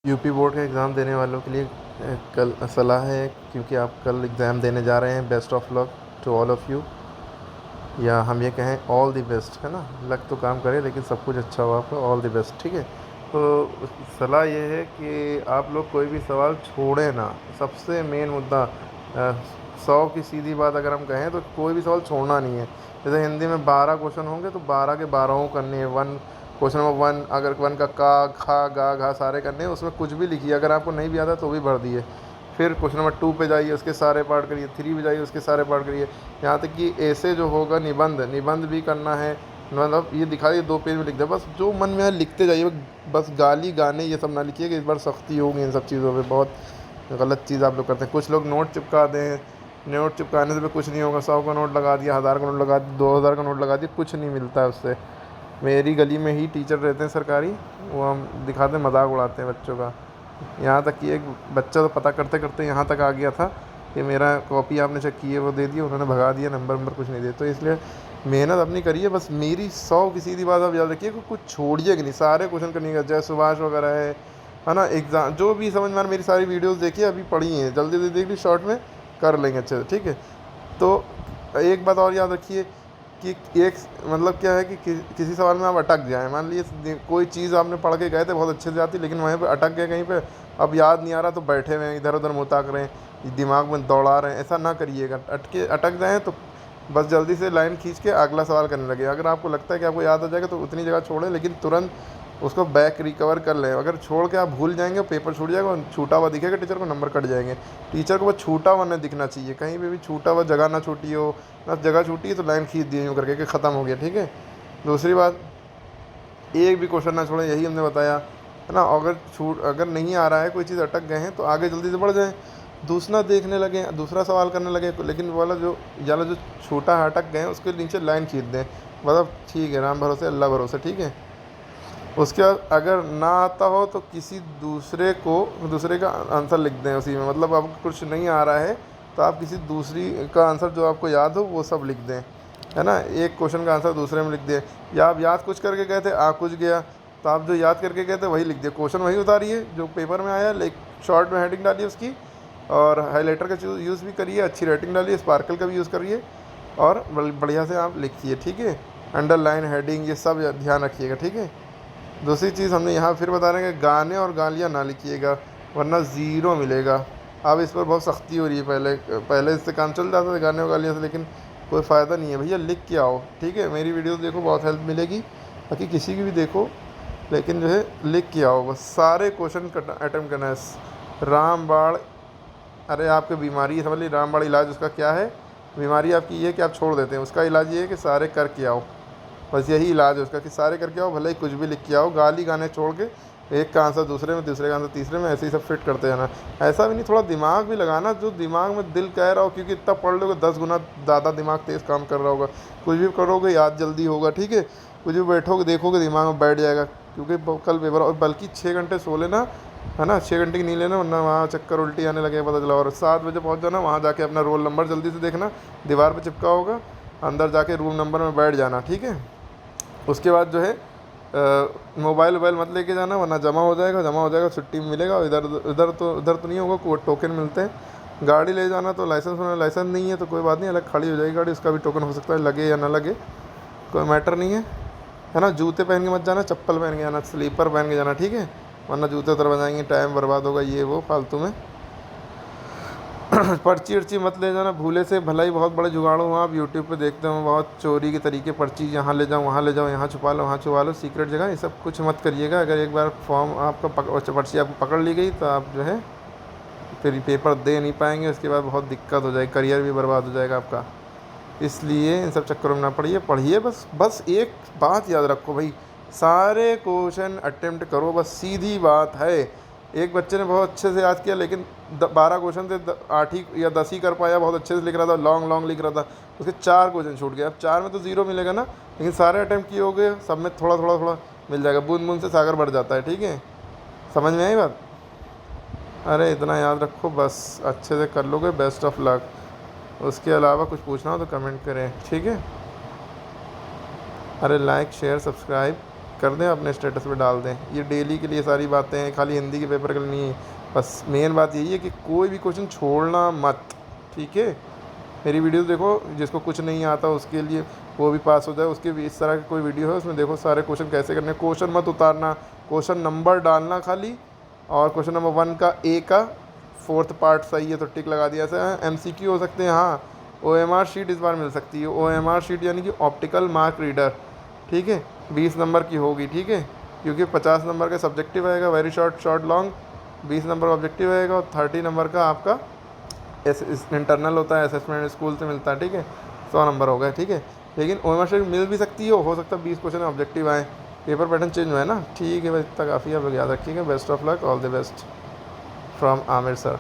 UP board का exam देने वालों के लिए कल सलाह है, क्योंकि आप कल एग्ज़ाम देने जा रहे हैं। Best of luck to all of you, या हम ये कहें ऑल द बेस्ट, है ना। लक तो काम करे लेकिन सब कुछ अच्छा हो आपका, ऑल द बेस्ट, ठीक है। तो सलाह ये है कि आप लोग कोई भी सवाल छोड़ें ना। सबसे मेन मुद्दा 100 की सीधी बात अगर हम कहें तो कोई भी सवाल छोड़ना नहीं है। जैसे हिंदी में 12 क्वेश्चन होंगे तो 12 के 12 करने हैं। वन क्वेश्चन नंबर वन, अगर वन का का, खा, गा, घा सारे करने हैं, उसमें कुछ भी लिखिए। अगर आपको नहीं भी आता तो भी भर दिए। फिर क्वेश्चन नंबर 2 पे जाइए, उसके सारे पार्ट करिए। 3 पे जाइए, उसके सारे पार्ट करिए। यहाँ तक कि ऐसे जो होगा निबंध, निबंध भी करना है। मतलब ये दिखा दिए 2 पेज में लिख दे, बस जो मन में है लिखते जाइए। बस गाली गाने ये सब ना लिखिए कि इस बार सख्ती होगी इन सब चीज़ों पे। बहुत गलत चीज़ आप लोग करते हैं। कुछ लोग नोट चिपका दें, नोट चिपकाने से भी कुछ नहीं होगा। 100 का नोट लगा दिया, 1000 का नोट लगा दिया, 2000 का नोट लगा दिया, कुछ नहीं मिलता है उससे। मेरी गली में ही टीचर रहते हैं सरकारी, वो हम दिखाते हैं, मजाक उड़ाते हैं बच्चों का। यहाँ तक कि एक बच्चा तो पता करते करते यहाँ तक आ गया था कि मेरा कॉपी आपने चेक की है, वो दे दी, उन्होंने भगा दिया, नंबर कुछ नहीं दिए। तो इसलिए मेहनत अपनी करिए। बस मेरी 100 की सीधी बात आप याद रखिए कि कुछ छोड़िएगा नहीं, सारे क्वेश्चन करनिएगा। जय सुभाष वगैरह है ना, एग्ज़ाम जो भी समझ में आ रहा, मेरी सारी वीडियोज़ देखिए, अभी पढ़ी हैं, जल्दी जल्दी देख ली, शॉर्ट में कर लेंगे अच्छे से, ठीक है। तो एक बात और याद रखिए कि एक मतलब क्या है कि किसी सवाल में आप अटक जाएँ। मान लीजिए कोई चीज़ आपने पढ़ के गए थे बहुत अच्छे से आती, लेकिन वहीं पे अटक गए कहीं पे, अब याद नहीं आ रहा तो बैठे हुए हैं, इधर उधर मुँह ताक रहे हैं, दिमाग में दौड़ा रहे हैं। ऐसा ना करिएगा। अटक जाएँ तो बस जल्दी से लाइन खींच के अगला सवाल करने लगे। अगर आपको लगता है कि आपको याद आ जाएगा तो उतनी जगह छोड़ें, लेकिन तुरंत उसको बैक रिकवर कर लें। अगर छोड़ के आप भूल जाएंगे, पेपर छूट जाएगा और छूटा हुआ दिखेगा टीचर को, नंबर कट जाएंगे। टीचर को वो छूटा हुआ नहीं दिखना चाहिए, कहीं पे भी छूटा हुआ जगह ना छूटी हो ना। जगह छूटी है तो लाइन खींच दी यूँ करके कि ख़त्म हो गया, ठीक है। दूसरी बात, एक भी क्वेश्चन ना छोड़ें, यही हमने बताया, है ना। अगर नहीं आ रहा है, कोई चीज़ अटक गए हैं तो आगे जल्दी से बढ़ जाएँ, दूसरा देखने लगे, दूसरा सवाल करने लगे। लेकिन वाला जो छोटा अटक गए हैं उसके नीचे लाइन खींच दें, मतलब ठीक है, राम भरोसे अल्लाह भरोसे, ठीक है। उसके बाद अगर ना आता हो तो किसी दूसरे का आंसर लिख दें उसी में। मतलब आपको कुछ नहीं आ रहा है तो आप किसी दूसरी का आंसर जो आपको याद हो वो सब लिख दें, है ना। एक क्वेश्चन का आंसर दूसरे में लिख दें। या आप याद कुछ करके गए थे, आ कुछ गया, तो आप जो याद करके गए थे वही लिख दिए। क्वेश्चन वही उतारिए जो पेपर में आया, शॉर्ट में हेडिंग डालिए उसकी, और हाईलाइटर का यूज़ भी करिए, अच्छी राइटिंग डालिए, स्पार्कल का भी यूज़ करिए, और बढ़िया से आप लिखिए, ठीक है। अंडरलाइन, हेडिंग, ये सब ध्यान रखिएगा, ठीक है। दूसरी चीज़ हमने यहाँ फिर बता रहे हैं कि गाने और गालियाँ ना लिखिएगा, वरना ज़ीरो मिलेगा। अब इस पर बहुत सख्ती हो रही है। पहले पहले इससे काम चल जाता था गाने और गालियाँ से, लेकिन कोई फ़ायदा नहीं है भैया, लिख के आओ, ठीक है। मेरी वीडियोस देखो, बहुत हेल्प मिलेगी, बाकी किसी की भी देखो, लेकिन जो है लिख के आओ। बस सारे क्वेश्चन अटैम्प्ट करना है। रामबाण, अरे आपकी बीमारी है, समझ ली। रामबाण इलाज उसका क्या है? बीमारी आपकी ये है कि आप छोड़ देते हैं, उसका इलाज ये है कि सारे करके आओ। बस यही इलाज है उसका कि सारे करके आओ, भले ही कुछ भी लिख के आओ। गाली गाने छोड़ के एक का आंसर दूसरे में, दूसरे का आंसर तीसरे में, ऐसे ही सब फिट करते जाना। ऐसा भी नहीं, थोड़ा दिमाग भी लगाना, जो दिमाग में दिल कह रहा हो, क्योंकि इतना पढ़ लोगे 10 गुना ज़्यादा दिमाग तेज़ काम कर रहा होगा। कुछ भी करोगे याद जल्दी होगा, ठीक है। कुछ भी बैठोगे देखोगे दिमाग में बैठ जाएगा, क्योंकि कल पेपर। और बल्कि 6 घंटे सो लेना, है ना, 6 घंटे की नींद लेना, वरना वहाँ चक्कर उल्टी आने लगे पता चला। और 7 बजे पहुँच जाना, वहाँ जाके अपना रोल नंबर जल्दी से देखना, दीवार पर चिपका होगा, अंदर जाके रूम नंबर में बैठ जाना, ठीक है। उसके बाद जो है मोबाइल वोबाइल मत लेके जाना, वरना जमा हो जाएगा, छुट्टी में मिलेगा। और इधर तो नहीं होगा, कोई टोकन मिलते हैं। गाड़ी ले जाना तो लाइसेंस नहीं है तो कोई बात नहीं, अलग खड़ी हो जाएगी गाड़ी, उसका भी टोकन हो सकता है, लगे या ना लगे कोई मैटर नहीं है ना। जूते पहन के मत जाना, चप्पल पहन के जाना, स्लीपर पहन के जाना, ठीक है, वरना जूते उतर जाएंगे, टाइम बर्बाद होगा, ये वो फालतू में। पर्ची वर्ची मत ले जाना भूले से, भला ही बहुत बड़े जुगाड़ हो। आप यूट्यूब पे देखते हो बहुत चोरी के तरीके, पर्ची यहाँ ले जाओ, वहाँ ले जाओ, यहाँ छुपा लो, वहाँ छुपा लो, सीक्रेट जगह, ये सब कुछ मत करिएगा। अगर एक बार फॉर्म आपका पर्ची आपको पकड़ ली गई तो आप जो है फिर पेपर दे नहीं पाएंगे, उसके बाद बहुत दिक्कत हो जाएगी, करियर भी बर्बाद हो जाएगा आपका। इसलिए इन सब चक्करों में ना पढ़िए। बस एक बात याद रखो भाई, सारे क्वेश्चन अटेम्प्ट करो, बस सीधी बात है। एक बच्चे ने बहुत अच्छे से याद किया, लेकिन 12 क्वेश्चन थे, 8 ही या 10 ही कर पाया, बहुत अच्छे से लिख रहा था, लॉन्ग लिख रहा था, उसके 4 क्वेश्चन छूट गए। अब 4 में तो ज़ीरो मिलेगा ना, लेकिन सारे अटेम्प्ट किए होंगे, सब में थोड़ा थोड़ा मिल जाएगा। बूंद बूंद से सागर बढ़ जाता है, ठीक है। समझ में आई बात? अरे इतना याद रखो, बस अच्छे से कर लोगे, बेस्ट ऑफ लक। उसके अलावा कुछ पूछना हो तो कमेंट करें, ठीक है। अरे लाइक शेयर सब्सक्राइब कर दें, अपने स्टेटस पे डाल दें। ये डेली के लिए सारी बातें हैं, खाली हिंदी के पेपर के लिए नहीं है। बस मेन बात यही है कि कोई भी क्वेश्चन छोड़ना मत, ठीक है। मेरी वीडियो देखो, जिसको कुछ नहीं आता उसके लिए वो भी पास हो जाए, उसके भी इस तरह की कोई वीडियो है, उसमें देखो सारे क्वेश्चन कैसे करने। क्वेश्चन मत उतारना, क्वेश्चन नंबर डालना खाली, और क्वेश्चन नंबर 1 का ए का 4th पार्ट सही है तो टिक लगा दिया। ऐसे MCQ हो सकते हैं। हाँ, OMR शीट इस बार मिल सकती है। OMR शीट यानी कि ऑप्टिकल मार्क रीडर, ठीक है, 20 नंबर की होगी, ठीक है, क्योंकि 50 नंबर का सब्जेक्टिव आएगा, very short short long, 20 number objective आएगा, और 30 नंबर का आपका इंटरनल होता है, असेसमेंट स्कूल से मिलता है, ठीक है, 100 नंबर हो गए, ठीक है। लेकिन OMR शीट मिल भी सकती है, हो सकता है 20 क्वेश्चन ऑब्जेक्टिव आए, पेपर पैटर्न चेंज हुआ है ना, ठीक है भाई, इतना काफ़ी आप लोग याद रखिएगा। Best of luck, all the best from Aamir sir.